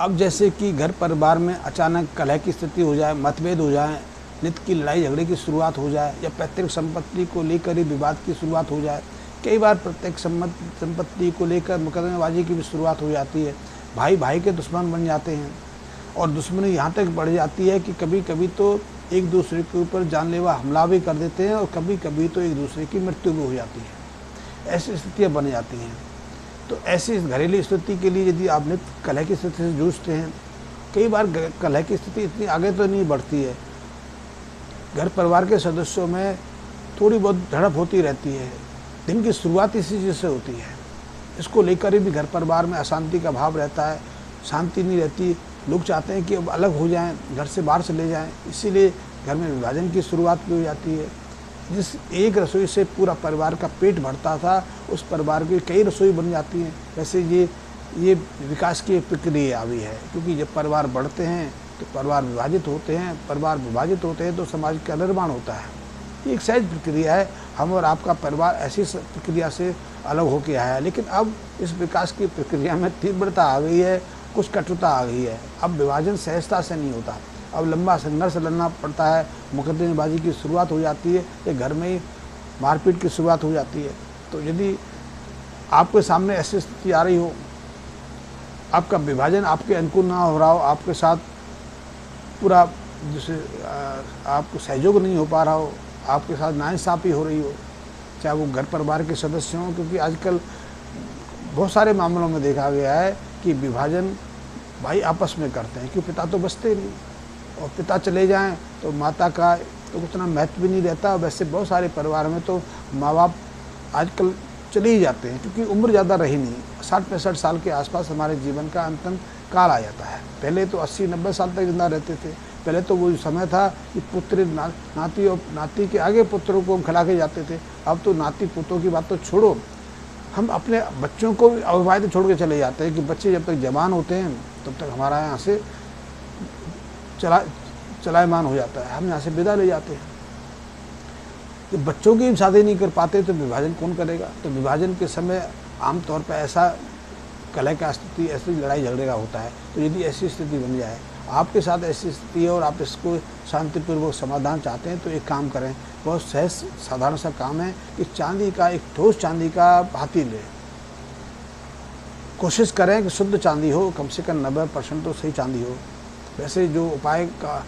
अब जैसे कि घर परिवार में अचानक कलह की स्थिति हो जाए, मतभेद हो जाए, नित्य की लड़ाई झगड़े की शुरुआत हो जाए या पैतृक संपत्ति को लेकर ही विवाद की शुरुआत हो जाए, कई बार प्रत्येक संपत्ति को लेकर मुकदमेबाजी की भी शुरुआत हो जाती है। भाई भाई के दुश्मन बन जाते हैं और दुश्मनी यहाँ तक बढ़ जाती है कि कभी कभी तो एक दूसरे के ऊपर जानलेवा हमला भी कर देते हैं और कभी कभी तो एक दूसरे की मृत्यु भी हो जाती है। ऐसी स्थितियाँ बन जाती हैं। तो ऐसी घरेलू स्थिति के लिए यदि आप नित्य कलह की स्थिति से जूझते हैं, कई बार कलह की स्थिति इतनी आगे तो नहीं बढ़ती है, घर परिवार के सदस्यों में थोड़ी बहुत झड़प होती रहती है, दिन की शुरुआत इसी चीज़ से होती है। इसको लेकर भी घर परिवार में अशांति का भाव रहता है, शांति नहीं रहती। लोग चाहते हैं कि अब अलग हो जाएं, घर से बाहर चले जाएं, इसीलिए घर में विभाजन की शुरुआत भी हो जाती है। जिस एक रसोई से पूरा परिवार का पेट भरता था, उस परिवार की कई रसोई बन जाती हैं। वैसे ये विकास की एक प्रक्रिया भी है, क्योंकि जब परिवार बढ़ते हैं तो परिवार विभाजित होते हैं, परिवार विभाजित होते हैं तो समाज का निर्माण होता है। ये एक सहज प्रक्रिया है। हम और आपका परिवार ऐसी प्रक्रिया से अलग होकर आया है, लेकिन अब इस विकास की प्रक्रिया में तीव्रता आ गई है, कुछ कटुता आ गई है। अब विभाजन सहजता से नहीं होता, अब लंबा संघर्ष लड़ना पड़ता है, मुकदमेबाजी की शुरुआत हो जाती है, या घर में ही मारपीट की शुरुआत हो जाती है। तो यदि आपके सामने ऐसी स्थिति आ रही हो, आपका विभाजन आपके अनुकूल ना हो रहा हो, आपके साथ पूरा जैसे आपको सहयोग नहीं हो पा रहा हो, आपके साथ नाइंसाफ़ी हो रही हो, चाहे वो घर परिवार के सदस्य हों, क्योंकि आजकल बहुत सारे मामलों में देखा गया है कि विभाजन भाई आपस में करते हैं, क्योंकि पिता तो बचते नहीं, और पिता चले जाएं तो माता का तो उतना महत्व भी नहीं रहता। वैसे बहुत सारे परिवार में तो माँ बाप आजकल चले ही जाते हैं, क्योंकि उम्र ज़्यादा रही नहीं। 60-65 साल के आसपास हमारे जीवन का अंतिम काल आ जाता है। पहले तो 80-90 साल तक जिंदा रहते थे। पहले तो वो समय था कि पुत्र नाती और नाती के आगे पुत्रों को हम खिला के जाते थे। अब तो नाती पुतों की बात तो छोड़ो, हम अपने बच्चों को अविवाहित छोड़ के चले जाते हैं कि बच्चे जब तक जवान होते हैं तब तक हमारा यहाँ से चलायमान हो जाता है, हम यहाँ से विदा ले जाते हैं। तो बच्चों की शादी नहीं कर पाते तो विभाजन कौन करेगा। तो विभाजन के समय आमतौर पर ऐसा कलह का स्थिति, ऐसी लड़ाई झगड़े का होता है। तो यदि ऐसी स्थिति बन जाए, आपके साथ ऐसी स्थिति है और आप इसको शांतिपूर्वक समाधान चाहते हैं, तो एक काम करें, बहुत सहज साधारण सा काम है कि चांदी का, एक ठोस चांदी का हाथी लें। कोशिश करें कि शुद्ध चांदी हो, कम से कम 90% तो सही चांदी हो। वैसे जो उपाय का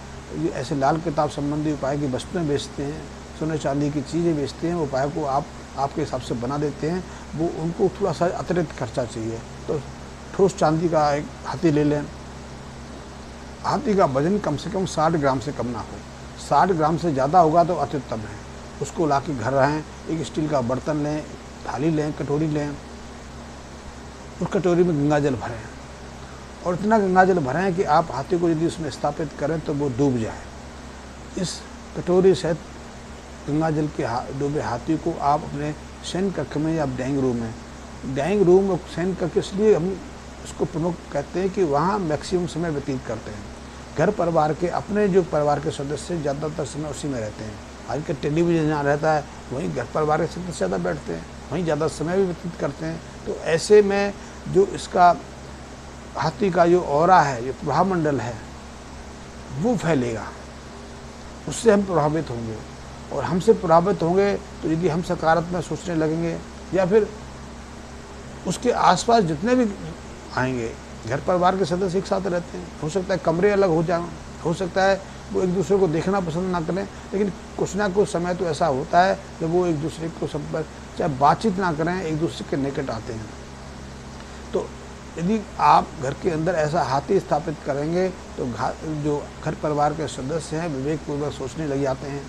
ऐसे लाल किताब संबंधी उपाय की वस्तुएं बेचते हैं, सोने चांदी की चीज़ें बेचते हैं, उपाय को आपके हिसाब से बना देते हैं, वो उनको थोड़ा सा अतिरिक्त खर्चा चाहिए। तो ठोस चांदी का एक हाथी ले लें। हाथी का वजन कम से कम 60 ग्राम से कम ना हो। 60 ग्राम से ज़्यादा होगा तो अति उत्तम है। उसको ला के घर रहें, एक स्टील का बर्तन लें, थाली लें, कटोरी लें, उस कटोरी में गंगा जल भरें और इतना गंगा जल भरें कि आप हाथी को यदि उसमें स्थापित करें तो वो डूब जाए। इस कटोरी सहित गंगा जल के डूबे हाथी को आप अपने शयन कक्ष में या डाइनिंग रूम और शयन कक्ष, इसलिए हम उसको प्रमुख कहते हैं कि वहाँ मैक्सिमम समय व्यतीत करते हैं। घर परिवार के अपने जो परिवार के सदस्य ज़्यादातर समय उसी में रहते हैं। आजकल टेलीविज़न जहाँ रहता है वहीं घर परिवार के सदस्य ज़्यादा बैठते हैं, वहीं ज़्यादा समय भी व्यतीत करते हैं। तो ऐसे में जो इसका हाथी का जो ऑरा है, जो प्रभाव मंडल है, वो फैलेगा, उससे हम प्रभावित होंगे। और हमसे प्रभावित होंगे तो यदि हम सकारात्मक सोचने लगेंगे, या फिर उसके आसपास जितने भी आएंगे, घर परिवार के सदस्य एक साथ रहते हैं, हो सकता है कमरे अलग हो जाएं, हो सकता है वो एक दूसरे को देखना पसंद ना करें, लेकिन कुछ ना कुछ समय तो ऐसा होता है जब वो एक दूसरे को संपर्क, चाहे बातचीत ना करें, एक दूसरे के निकट आते हैं। तो यदि आप घर के अंदर ऐसा हाथी स्थापित करेंगे तो जो घर परिवार के सदस्य हैं विवेकपूर्वक सोचने लग जाते हैं,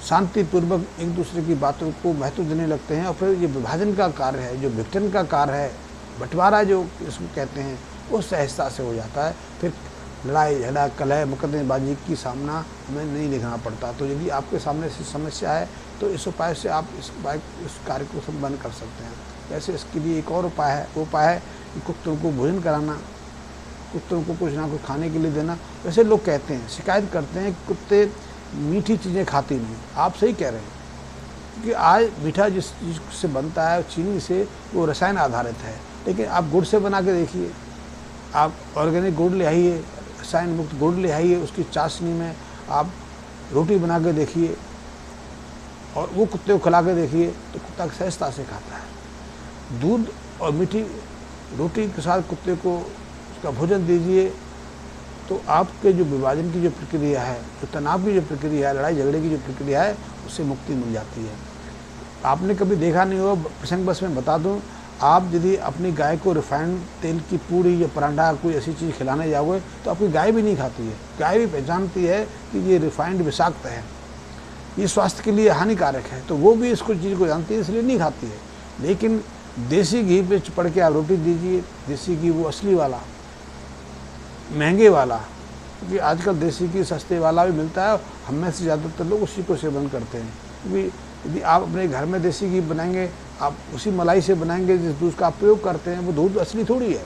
शांतिपूर्वक एक दूसरे की बातों को महत्व देने लगते हैं। और फिर ये विभाजन का कार्य है, जो विघटन का कार्य है, बंटवारा जो इसको कहते हैं, वो सहजता से हो जाता है। फिर लड़ाई झगड़ा, कलह, मुकदमेबाजी की सामना हमें नहीं देखना पड़ता। तो यदि आपके सामने ऐसी समस्या है तो इस उपाय से आप इस कार्य को संपन्न कर सकते हैं। वैसे इसके लिए एक और उपाय है, वो उपाय है कि कुत्तों को भोजन कराना, कुत्तों को कुछ ना कुछ खाने के लिए देना। वैसे लोग कहते हैं, शिकायत करते हैं कि कुत्ते मीठी चीज़ें खाती नहीं। आप सही कह रहे हैं, क्योंकि आज मीठा जिस चीज़ से बनता है चीनी से, वो रसायन आधारित है। लेकिन आप गुड़ से बना के देखिए, आप ऑर्गेनिक गुड़ ले आइए, रसायन मुक्त गुड़ ले आइए, उसकी चाशनी में आप रोटी बना के देखिए और वो कुत्ते को खिला के देखिए तो कुत्ता सहजता से खाता है। दूध और मीठी रोटी के साथ कुत्ते को उसका भोजन दीजिए तो आपके जो विभाजन की जो प्रक्रिया है, जो तनाव की जो प्रक्रिया है, लड़ाई झगड़े की जो प्रक्रिया है, उससे मुक्ति मिल जाती है। आपने कभी देखा नहीं हो, प्रसंग बस में बता दूं, आप यदि अपनी गाय को रिफाइंड तेल की पूड़ी या पराठा कोई ऐसी चीज़ खिलाने जाओगे तो आपकी गाय भी नहीं खाती है। गाय भी पहचानती है कि ये रिफाइंड विषाक्त है, ये स्वास्थ्य के लिए हानिकारक है, तो वो भी इसको चीज़ को जानती है, इसलिए नहीं खाती है। लेकिन देसी घी पे पड़ के आप रोटी दीजिए, देसी घी वो असली वाला, महंगे वाला, क्योंकि आजकल देसी घी सस्ते वाला भी मिलता है, हम में से ज़्यादातर लोग उसी को सेवन करते हैं। क्योंकि यदि आप अपने घर में देसी घी बनाएंगे, आप उसी मलाई से बनाएंगे जिस दूध का आप प्रयोग करते हैं, वो दूध असली थोड़ी है।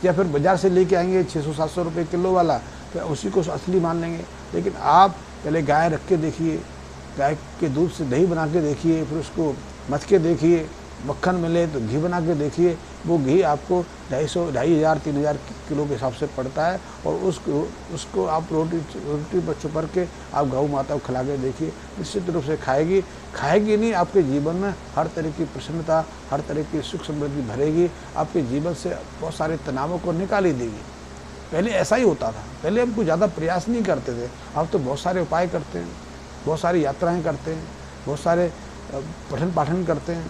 या फिर बाज़ार से लेके आएंगे 600-700 रुपये किलो वाला, तो उसी को असली मान लेंगे। लेकिन आप पहले गाय रख के देखिए, गाय के दूध से दही बना के देखिए, फिर उसको मथ के देखिए, मक्खन मिले तो घी बना के देखिए, वो घी आपको 2,500-3,000 किलो के हिसाब से पड़ता है। और उसको आप रोटी पर छुपर के आप गौ माता को खिला के देखिए, निश्चित रूप से खाएगी नहीं, आपके जीवन में हर तरह की प्रसन्नता, हर तरह की सुख समृद्धि भरेगी, आपके जीवन से बहुत सारे तनावों को निकाल ही देगी। पहले ऐसा ही होता था, पहले हम कुछ ज़्यादा प्रयास नहीं करते थे, अब तो बहुत सारे उपाय करते हैं, बहुत सारी यात्राएँ करते हैं, बहुत सारे पठन पाठन करते हैं,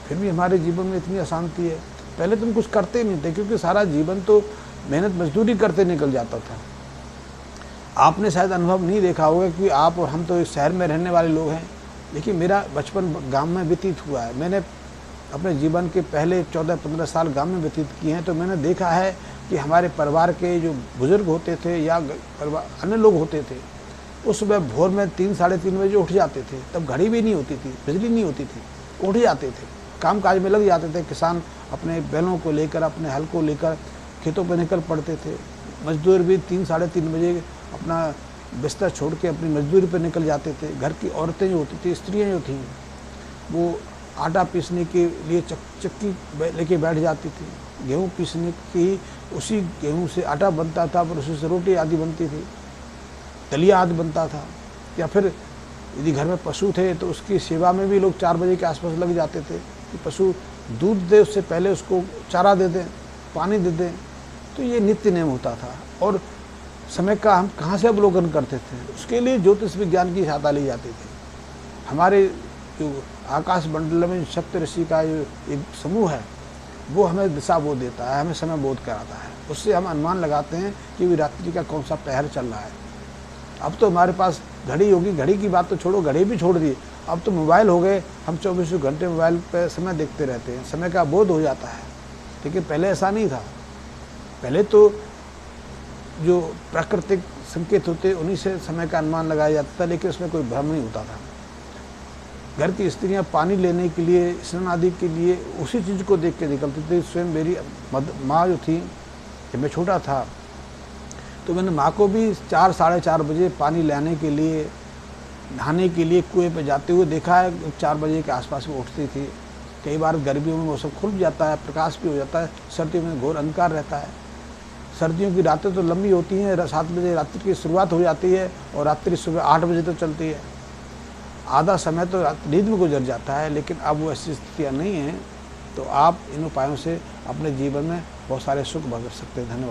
फिर भी हमारे जीवन में इतनी अशांति है। पहले तो हम कुछ करते नहीं थे, क्योंकि सारा जीवन तो मेहनत मजदूरी करते निकल जाता था। आपने शायद अनुभव नहीं देखा होगा कि आप और हम तो इस शहर में रहने वाले लोग हैं, लेकिन मेरा बचपन गांव में व्यतीत हुआ है। मैंने अपने जीवन के पहले 14-15 साल गांव में व्यतीत किए हैं, तो मैंने देखा है कि हमारे परिवार के जो बुज़ुर्ग होते थे या अन्य लोग होते थे, उस सुबह भोर में 3-3:30 बजे उठ जाते थे। तब घड़ी भी नहीं होती थी, बिजली नहीं होती थी, उठ जाते थे, काम काज में लग जाते थे। किसान अपने बैलों को लेकर, अपने हल को लेकर खेतों पर निकल पड़ते थे। मजदूर भी 3-3:30 बजे अपना बिस्तर छोड़ के अपनी मजदूरी पर निकल जाते थे। घर की औरतें जो होती थी, स्त्रियाँ जो थीं, वो आटा पीसने के लिए चक्की लेके बैठ जाती थी। गेहूँ पीसने की, उसी गेहूँ से आटा बनता था, पर उसी से रोटी आदि बनती थी, दलिया आदि बनता था। या फिर यदि घर में पशु थे तो उसकी सेवा में भी लोग 4 बजे के आसपास लग जाते थे कि पशु दूध दे, उससे पहले उसको चारा दे दें, पानी दे दें। तो ये नित्य नियम होता था। और समय का हम कहाँ से अवलोकन करते थे, उसके लिए ज्योतिष विज्ञान की सहायता ली जाती थी। हमारे जो आकाश मंडल में सप्त ऋषि का जो एक समूह है, वो हमें दिशा बोध देता है, हमें समय बोध कराता है। उससे हम अनुमान लगाते हैं कि भी रात्रि का कौन सा पहर चल रहा है। अब तो हमारे पास घड़ी होगी, घड़ी की बात तो छोड़ो, घड़ी भी छोड़ दी, अब तो मोबाइल हो गए, हम 24 घंटे मोबाइल पे समय देखते रहते हैं, समय का बोध हो जाता है। लेकिन पहले ऐसा नहीं था। पहले तो जो प्राकृतिक संकेत होते उन्हीं से समय का अनुमान लगाया जाता था, लेकिन उसमें कोई भ्रम नहीं होता था। घर की स्त्रियां पानी लेने के लिए, स्नान आदि के लिए उसी चीज़ को देख के निकलती थी। स्वयं मेरी माँ जो थी, जब मैं छोटा था तो मैंने माँ को भी 4-4:30 बजे पानी लाने के लिए, नहाने के लिए कुएं पे जाते हुए देखा है। 4 बजे के आसपास वो उठती थी। कई बार गर्मियों में मौसम खुल जाता है, प्रकाश भी हो जाता है, सर्दियों में घोर अंधकार रहता है। सर्दियों की रातें तो लंबी होती हैं, 7 बजे रात्रि की शुरुआत हो जाती है और रात्रि सुबह 8 बजे तक चलती है। आधा समय तो नींद में गुजर जाता है। लेकिन अब वो ऐसी स्थितियाँ नहीं हैं। तो आप इन उपायों से अपने जीवन में बहुत सारे सुख भोग सकते हैं। धन्यवाद।